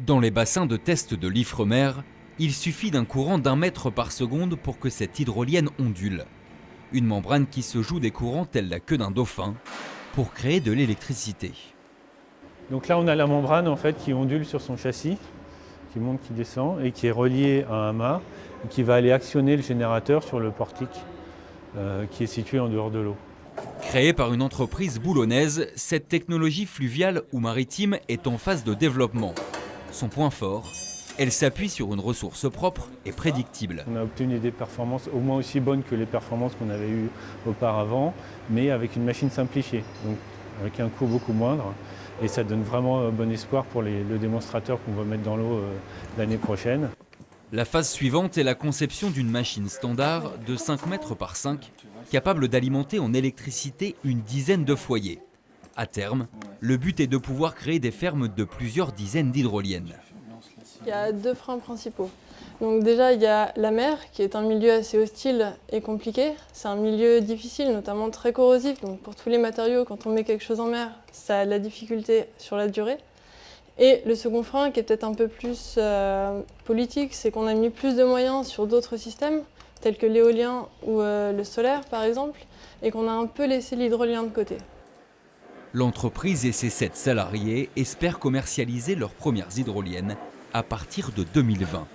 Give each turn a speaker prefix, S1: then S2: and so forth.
S1: Dans les bassins de test de l'Ifremer, il suffit d'un courant d'1 mètre par seconde pour que cette hydrolienne ondule. Une membrane qui se joue des courants tels la queue d'un dauphin pour créer de l'électricité.
S2: Donc là on a la membrane en fait qui ondule sur son châssis, qui monte, qui descend et qui est reliée à un mât et qui va aller actionner le générateur sur le portique qui est situé en dehors de l'eau.
S1: Créée par une entreprise boulonnaise, cette technologie fluviale ou maritime est en phase de développement. Son point fort, elle s'appuie sur une ressource propre et prédictible.
S2: On a obtenu des performances au moins aussi bonnes que les performances qu'on avait eues auparavant, mais avec une machine simplifiée, donc avec un coût beaucoup moindre. Et ça donne vraiment bon espoir pour le démonstrateur qu'on va mettre dans l'eau l'année prochaine.
S1: La phase suivante est la conception d'une machine standard de 5 mètres par 5, capable d'alimenter en électricité une dizaine de foyers. À terme, le but est de pouvoir créer des fermes de plusieurs dizaines d'hydroliennes.
S3: Il y a 2 freins principaux. Donc déjà, il y a la mer, qui est un milieu assez hostile et compliqué. C'est un milieu difficile, notamment très corrosif. Donc pour tous les matériaux, quand on met quelque chose en mer, ça a de la difficulté sur la durée. Et le second frein, qui est peut-être un peu plus politique, c'est qu'on a mis plus de moyens sur d'autres systèmes, tels que l'éolien ou le solaire par exemple, et qu'on a un peu laissé l'hydrolien de côté.
S1: L'entreprise et ses 7 salariés espèrent commercialiser leurs premières hydroliennes à partir de 2020.